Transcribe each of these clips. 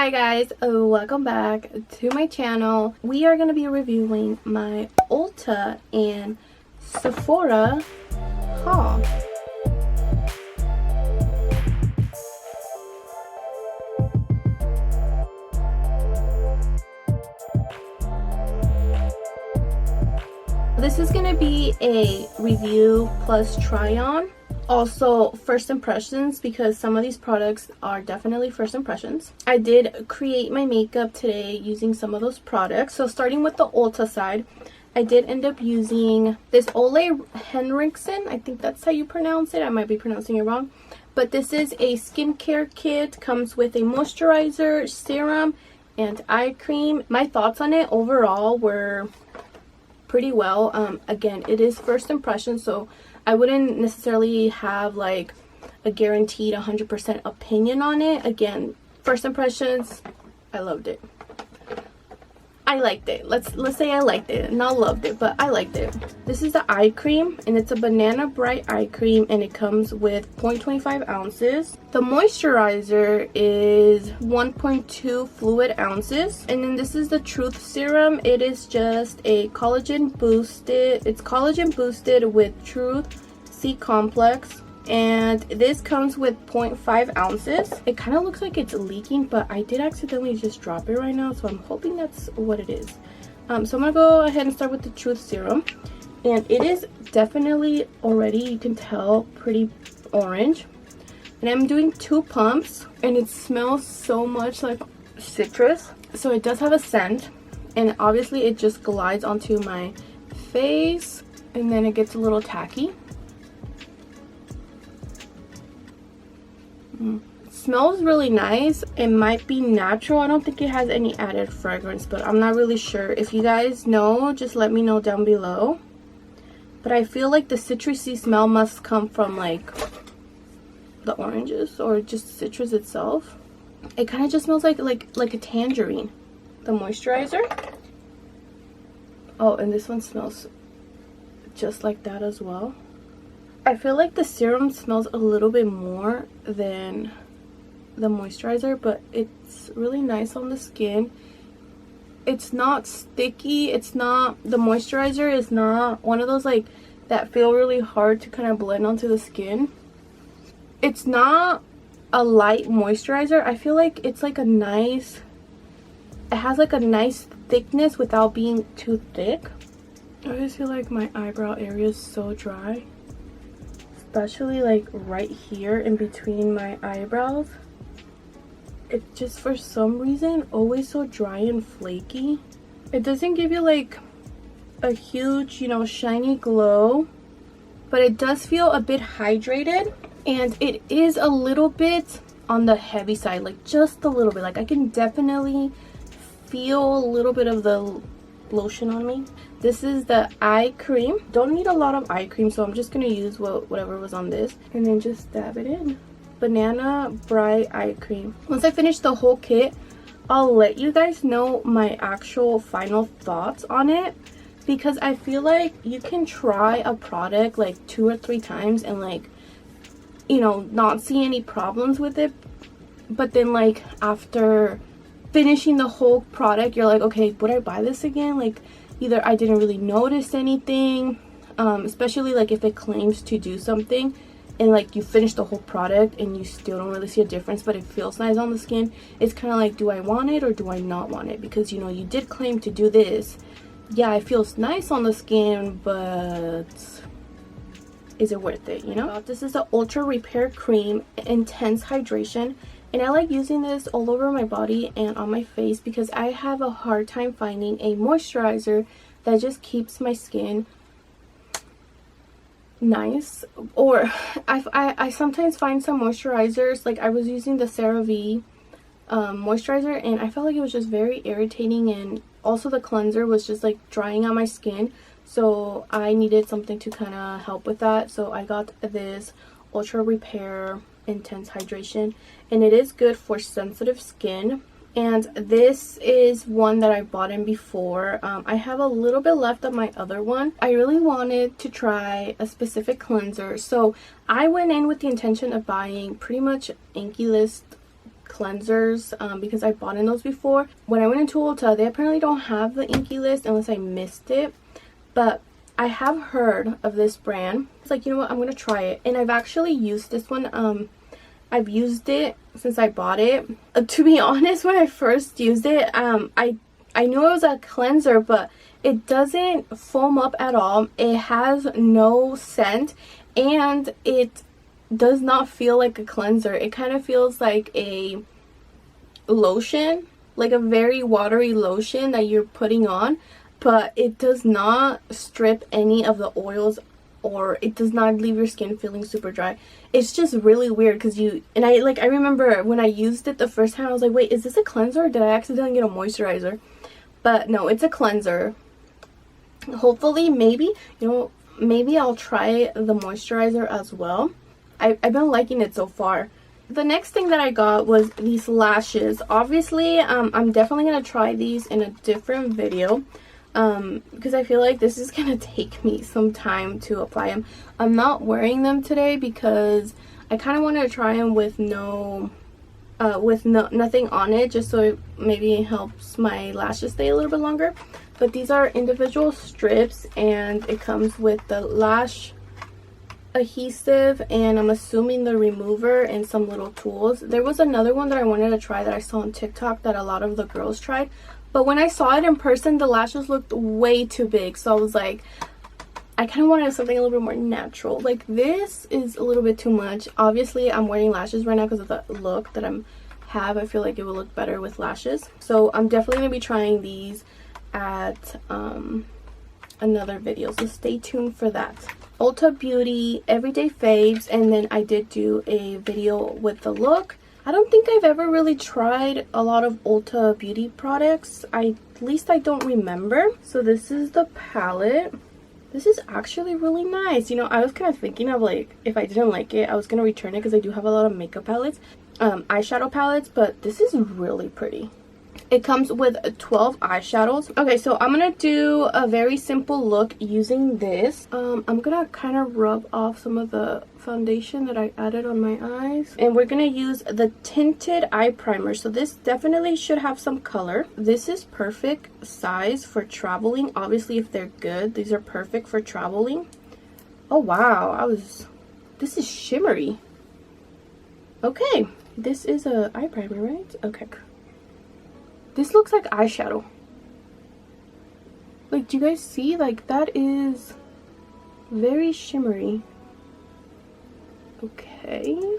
Hi guys, welcome back to my channel. We are going to be reviewing my Ulta and Sephora haul. This is going to be a review plus try on. Also first impressions, because some of these products are definitely first impressions. I did create my makeup today using some of those products. So starting with the Ulta side, I did end up using this Ole Henriksen. I think that's how you pronounce it. I might be pronouncing it wrong. But this is a skincare kit. Comes with a moisturizer, serum, and eye cream. My thoughts on it overall were pretty well. Again, it is first impression, so I wouldn't necessarily have like a guaranteed 100% opinion on it. Again, first impressions, I loved it. I liked it. Let's say I liked it. Not loved it, but I liked it. This is the eye cream, and it's a banana bright eye cream, and it comes with 0.25 ounces. The moisturizer is 1.2 fluid ounces. And then this is the Truth Serum. It is just a collagen boosted. It's collagen boosted with Truth C Complex. And this comes with 0.5 ounces. It kind of looks like it's leaking, but I did accidentally just drop it right now, so I'm hoping that's what it is. So I'm gonna go ahead and start with the Truth Serum, and it is definitely already, you can tell, pretty orange. And I'm doing 2 pumps, and it smells so much like citrus. So it does have a scent, and obviously it just glides onto my face, and then it gets a little tacky. It smells really nice. It might be natural. I don't think it has any added fragrance, but I'm not really sure. If you guys know, just let me know down below. But I feel like the citrusy smell must come from like the oranges or just citrus itself. It kind of just smells like a tangerine. The moisturizer. Oh, and this one smells just like that as well. I feel like the serum smells a little bit more than the moisturizer, but it's really nice on the skin. It's not sticky. It's not, the moisturizer is not one of those like that feel really hard to kind of blend onto the skin. It's not a light moisturizer. I feel like it's like a nice, it has like a nice thickness without being too thick. I just feel like my eyebrow area is so dry. Especially like right here in between my eyebrows. It's just for some reason always so dry and flaky. It doesn't give you like a huge, you know, shiny glow, but it does feel a bit hydrated, and it is a little bit on the heavy side, like just a little bit. Like I can definitely feel a little bit of the lotion on me. This is the eye cream. Don't need a lot of eye cream, so I'm just gonna use whatever was on this and then just dab it in. Banana bright eye cream. Once I finish the whole kit, I'll let you guys know my actual final thoughts on it, because I feel like you can try a product like 2 or 3 times and like, you know, not see any problems with it, but then like after finishing the whole product, you're like, okay, would I buy this again? Like either I didn't really notice anything, especially like if it claims to do something and like you finish the whole product and you still don't really see a difference, but it feels nice on the skin. It's kind of like, do I want it or do I not want it? Because, you know, you did claim to do this. Yeah, it feels nice on the skin, but is it worth it, you know? This is the Ultra Repair Cream Intense Hydration. And I like using this all over my body and on my face because I have a hard time finding a moisturizer that just keeps my skin nice. Or I sometimes find some moisturizers, like I was using the CeraVe moisturizer, and I felt like it was just very irritating, and also the cleanser was just like drying out my skin. So I needed something to kind of help with that. So I got this Ultra Repair Intense Hydration, and it is good for sensitive skin. And this is one that I bought in before. I have a little bit left of my other one. I really wanted to try a specific cleanser, so I went in with the intention of buying pretty much Inkey List cleansers because I bought in those before. When I went into Ulta, they apparently don't have the Inky List unless I missed it, but I have heard of this brand. It's like, you know what, I'm gonna try it. And I've actually used this one. I've used it since I bought it. To be honest, when I first used it, I knew it was a cleanser, but it doesn't foam up at all. It has no scent, and it does not feel like a cleanser. It kind of feels like a lotion, like a very watery lotion that you're putting on, but it does not strip any of the oils, or it does not leave your skin feeling super dry. It's just really weird because I remember when I used it the first time, I was like, wait, is this a cleanser or did I accidentally get a moisturizer? But no, it's a cleanser. Hopefully, maybe I'll try the moisturizer as well. I've been liking it so far. The next thing that I got was these lashes. Obviously, I'm definitely going to try these in a different video because I feel like this is going to take me some time to apply them. I'm not wearing them today because I kind of wanted to try them with nothing on it, just so it maybe helps my lashes stay a little bit longer. But these are individual strips, and it comes with the lash adhesive, and I'm assuming the remover and some little tools. There was another one that I wanted to try that I saw on TikTok that a lot of the girls tried, but when I saw it in person, the lashes looked way too big. So I was like, I kind of wanted something a little bit more natural. Like, this is a little bit too much. Obviously, I'm wearing lashes right now because of the look that I feel like it will look better with lashes. So I'm definitely going to be trying these at another video, so stay tuned for that. Ulta Beauty Everyday Faves, and then I did do a video with the look. I don't think I've ever really tried a lot of Ulta Beauty products. At least I don't remember. So this is the palette. This is actually really nice. You know, I was kind of thinking of, like, if I didn't like it, I was going to return it because I do have a lot of makeup palettes, eyeshadow palettes, but this is really pretty. It comes with 12 eyeshadows. Okay, so I'm going to do a very simple look using this. I'm going to kind of rub off some of the foundation that I added on my eyes. And we're going to use the tinted eye primer. So this definitely should have some color. This is perfect size for traveling. Obviously, if they're good, these are perfect for traveling. Oh, wow. This is shimmery. Okay, this is a eye primer, right? Okay. This looks like eyeshadow. Like, do you guys see? Like, that is very shimmery. Okay.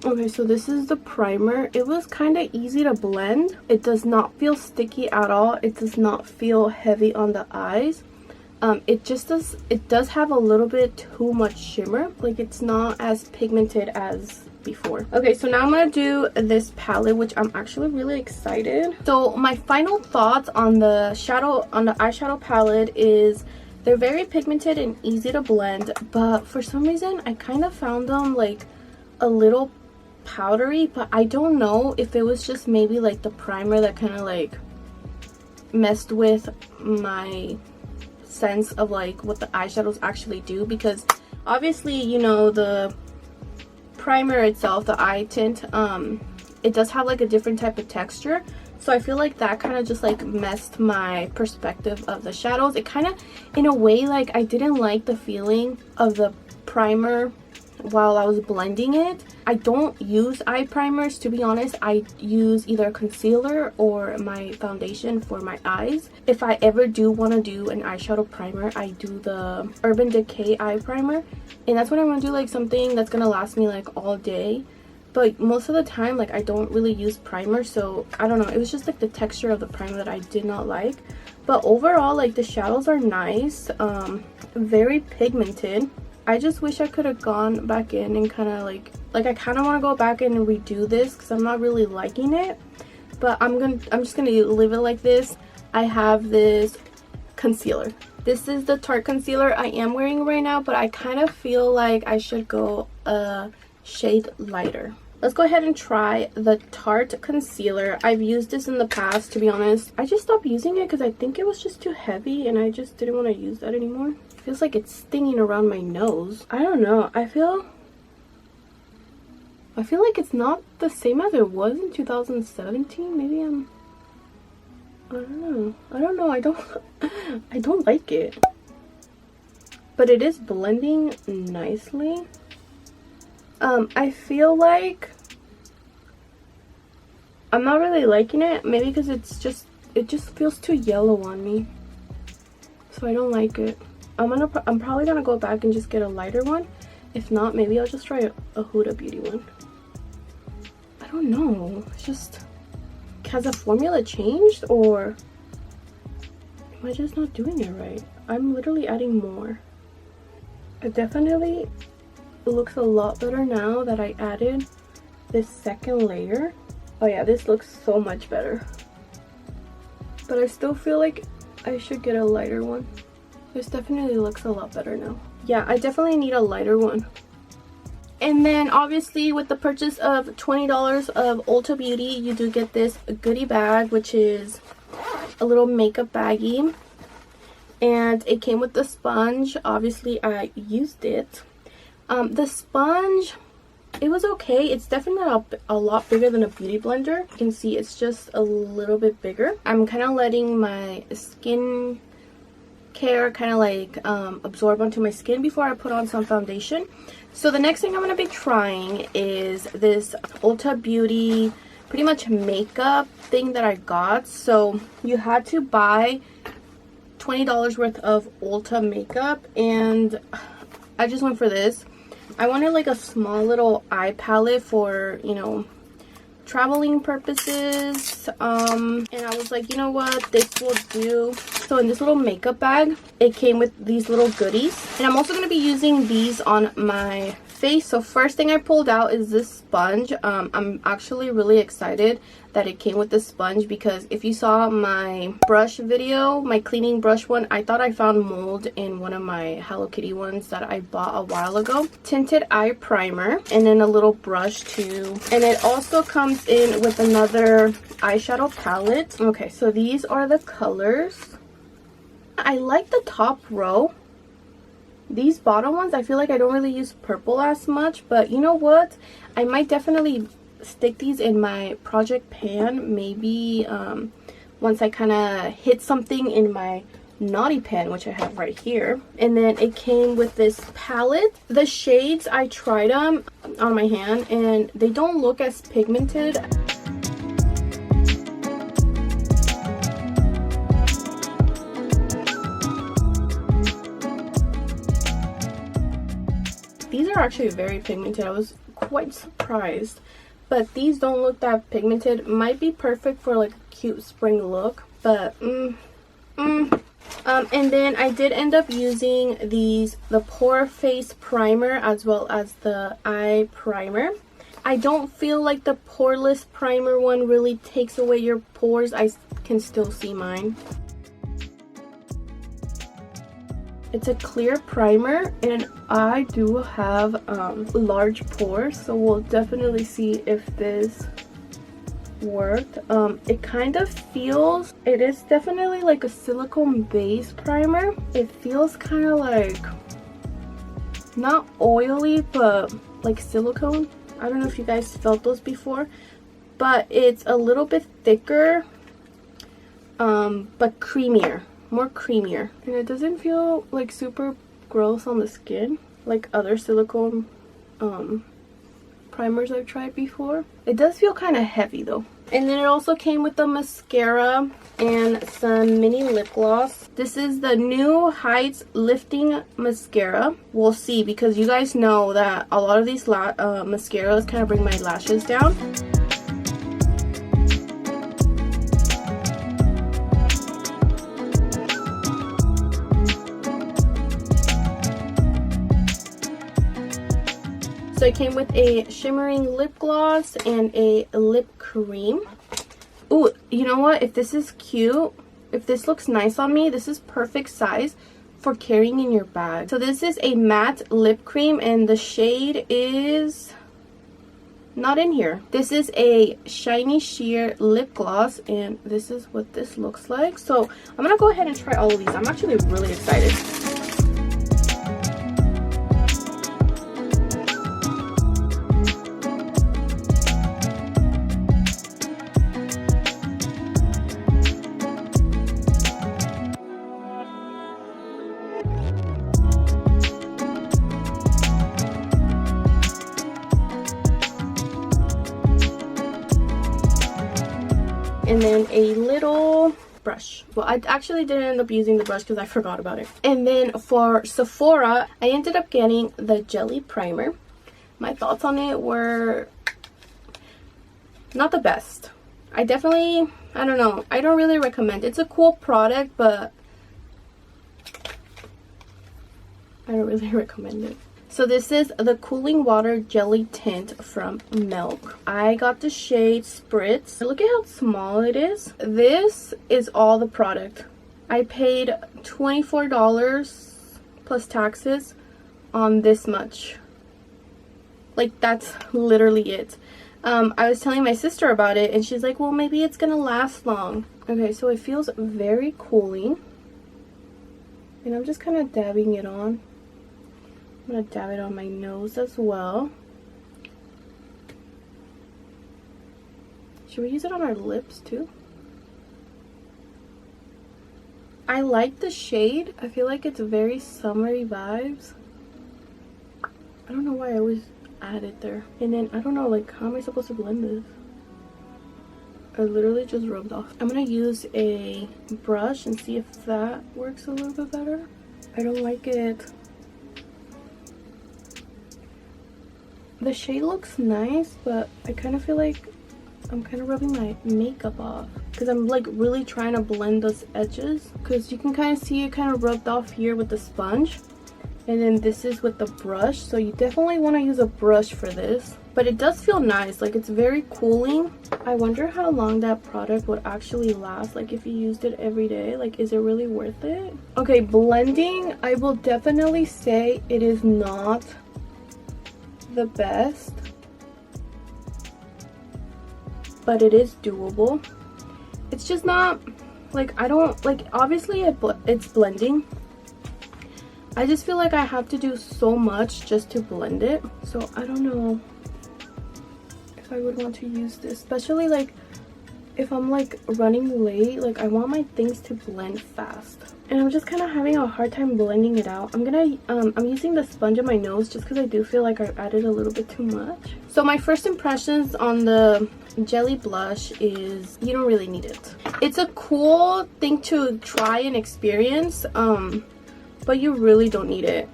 Okay, so this is the primer. It was kind of easy to blend. It does not feel sticky at all. It does not feel heavy on the eyes. It does have a little bit too much shimmer. Like, it's not as pigmented as before. Okay, so now I'm gonna do this palette, which I'm actually really excited. So my final thoughts on the eyeshadow palette is they're very pigmented and easy to blend, but for some reason I kind of found them like a little powdery, but I don't know if it was just maybe like the primer that kind of like messed with my sense of like what the eyeshadows actually do, because obviously, you know, the primer itself, the eye tint, it does have like a different type of texture, so I feel like that kind of just like messed my perspective of the shadows. It kind of, in a way, like I didn't like the feeling of the primer while I was blending it. I don't use eye primers, to be honest. I use either a concealer or my foundation for my eyes. If I ever do want to do an eyeshadow primer, I do the Urban Decay eye primer, and that's when I want to do like something that's gonna last me like all day. But most of the time, like, I don't really use primer, so I don't know, it was just like the texture of the primer that I did not like. But overall, like, the shadows are nice, very pigmented. I just wish I could have gone back in and kind of like I kind of want to go back in and redo this because I'm not really liking it. But I'm just gonna leave it like this. I have this concealer. This is the Tarte concealer I am wearing right now, but I kind of feel like I should go a shade lighter. Let's go ahead and try the Tarte concealer. I've used this in the past, to be honest. I just stopped using it because I think it was just too heavy and I just didn't want to use that anymore. Feels like it's stinging around my nose. I don't know. I feel I feel like it's not the same as it was in 2017. Maybe I don't know. I don't like it. But it is blending nicely. I feel like I'm not really liking it. Maybe because it just feels too yellow on me. So I don't like it. I'm probably gonna go back and just get a lighter one. If not, maybe I'll just try a Huda Beauty one. I don't know. It's just, has the formula changed, or am I just not doing it right? I'm literally adding more. It definitely looks a lot better now that I added this second layer. Oh yeah, this looks so much better. But I still feel like I should get a lighter one. This definitely looks a lot better now. Yeah, I definitely need a lighter one. And then obviously with the purchase of $20 of Ulta Beauty, you do get this goodie bag, which is a little makeup baggie. And it came with the sponge. Obviously I used it. The sponge, it was okay. It's definitely a lot bigger than a beauty blender. You can see it's just a little bit bigger. I'm kind of letting my skin care kind of like absorb onto my skin before I put on some foundation. So the next thing I'm going to be trying is this Ulta Beauty pretty much makeup thing that I got. So you had to buy $20 worth of Ulta makeup, and I just went for this. I wanted like a small little eye palette for, you know, traveling purposes, and I was like, you know what, this will do. So in this little makeup bag, it came with these little goodies, and I'm also going to be using these on my face. So first thing I pulled out is this sponge. I'm actually really excited that it came with this sponge, because if you saw my brush video, my cleaning brush one, I thought I found mold in one of my Hello Kitty ones that I bought a while ago. Tinted eye primer, and then a little brush too. And it also comes in with another eyeshadow palette. Okay, so these are the colors. I like the top row. These bottom ones, I feel like I don't really use purple as much, but you know what? I might definitely stick these in my project pan, maybe once I kind of hit something in my naughty pan, which I have right here. And then it came with this palette. The shades, I tried them on my hand and they don't look as pigmented. These are actually very pigmented. I was quite surprised. But these don't look that pigmented. Might be perfect for like a cute spring look. But, and then I did end up using the Pore Face Primer as well as the eye primer. I don't feel like the Poreless Primer one really takes away your pores. I can still see mine. It's a clear primer, and I do have large pores, so we'll definitely see if this worked. It kind of feels, it is definitely like a silicone base primer. It feels kind of like not oily, but like silicone. I don't know if you guys felt those before, but it's a little bit thicker, but creamier. More creamier, and it doesn't feel like super gross on the skin like other silicone primers I've tried before. It does feel kind of heavy though. And then it also came with the mascara and some mini lip gloss. This is the New Heights Lifting Mascara. We'll see, because you guys know that a lot of these mascaras kind of bring my lashes down. So it came with a shimmering lip gloss and a lip cream. Ooh, you know what? If this is cute, if this looks nice on me, this is perfect size for carrying in your bag. So this is a matte lip cream, and the shade is not in here. This is a shiny sheer lip gloss, and this is what this looks like. So I'm gonna go ahead and try all of these. I'm actually really excited. and then a little brush. Well, I actually didn't end up using the brush because I forgot about it. And then for Sephora, I ended up getting the jelly primer. My thoughts on it were not the best. I don't know, I don't really recommend it. It's a cool product, but I don't really recommend it. So this is the Cooling Water Jelly Tint from Milk. I got the shade Spritz. Look at how small it is. This is all the product. I paid $24 plus taxes on this much. Like, that's literally it. I was telling my sister about it, and she's like, well, maybe it's gonna last long. Okay, so it feels very cooling. And I'm just kind of dabbing it on. I'm gonna dab it on my nose as well. Should we use it on our lips too? I like the shade. I feel like it's very summery vibes. I don't know why I always add it there. And then I don't know, like, how am I supposed to blend this? I literally just rubbed off. I'm gonna use a brush and see if that works a little bit better. I don't like it. The shade looks nice, but I kind of feel like I'm kind of rubbing my makeup off because I'm like really trying to blend those edges, because you can kind of see it kind of rubbed off here with the sponge, and then this is with the brush. So you definitely want to use a brush for this, but it does feel nice. Like, it's very cooling. I wonder how long that product would actually last, like if you used it every day. Like, is it really worth it? Okay, blending, I will definitely say it is not the best, but it is doable. It's just not like, I don't like, obviously it's blending. I just feel like I have to do so much just to blend it, so I don't know if I would want to use this, especially like if I'm like running late. Like, I want my things to blend fast, and I'm just kind of having a hard time blending it out. I'm using the sponge on my nose just because I do feel like I added a little bit too much. So my first impressions on the jelly blush is you don't really need it. It's a cool thing to try and experience, but you really don't need it.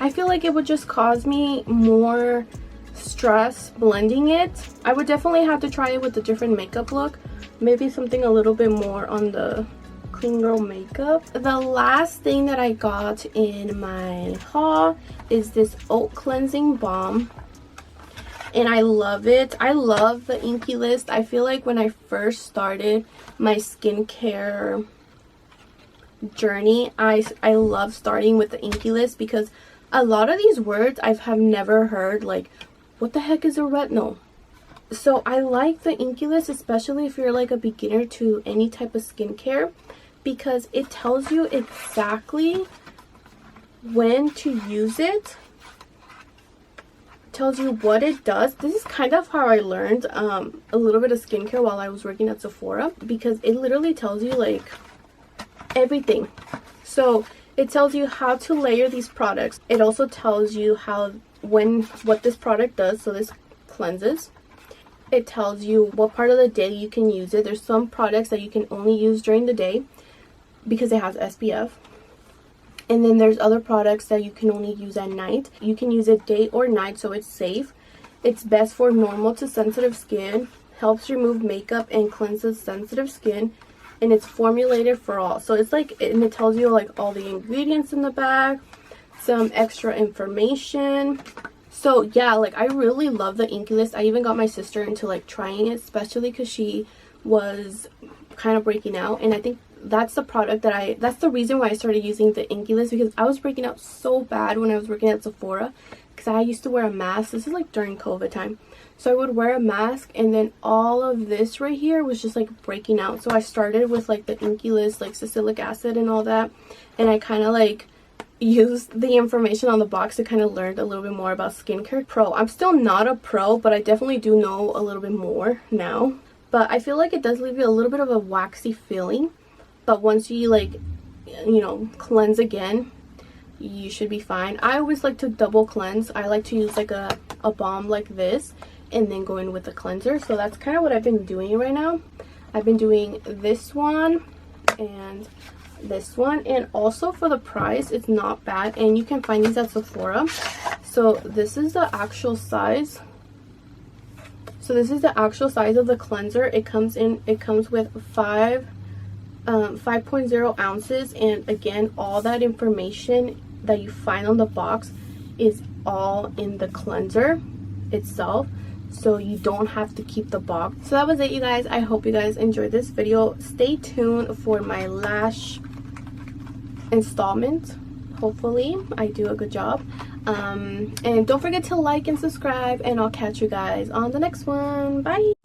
I feel like it would just cause me more stress blending it. I would definitely have to try it with a different makeup look. Maybe something a little bit more on the clean girl makeup. The last thing that I got in my haul is this oat cleansing balm, and I love it. I love the Inky List. I feel like when I first started my skincare journey, I love starting with the Inky List because a lot of these words I have never heard. Like, what the heck is a retinol? So I like the Inky List, especially if you're like a beginner to any type of skincare, because it tells you exactly when to use it. It tells you what it does. This is kind of how I learned a little bit of skincare while I was working at Sephora, because it literally tells you like everything. So it tells you how to layer these products. It also tells you what this product does. So this cleanses. It tells you what part of the day you can use it. There's some products that you can only use during the day because it has SPF. And then there's other products that you can only use at night. You can use it day or night, so it's safe. It's best for normal to sensitive skin. Helps remove makeup and cleanses sensitive skin. And it's formulated for all. So it's like, and it tells you like all the ingredients in the bag, some extra information. So yeah, like I really love the Inky List. I even got my sister into like trying it, especially because she was kind of breaking out, and I think that's the product that's the reason why I started using the Inky List, because I was breaking out so bad when I was working at Sephora, because I used to wear a mask. This is like during COVID time, so I would wear a mask, and then all of this right here was just like breaking out. So I started with like the Inky List, like salicylic acid and all that, and I kind of like used the information on the box to kind of learn a little bit more about skincare. I'm still not a pro, but I definitely do know a little bit more now. But I feel like it does leave you a little bit of a waxy feeling, but once you like, you know, cleanse again, you should be fine. I always like to double cleanse. I like to use like a balm like this, and then go in with the cleanser. So that's kind of what I've been doing right now. I've been doing this one and this one, and also for the price it's not bad, and you can find these at Sephora. So this is the actual size. So this is the actual size of the cleanser. It comes with 5.0 ounces, and again, all that information that you find on the box is all in the cleanser itself, so you don't have to keep the box. So that was it, you guys. I hope you guys enjoyed this video. Stay tuned for my lash installment. Hopefully I do a good job, and don't forget to like and subscribe, and I'll catch you guys on the next one. Bye.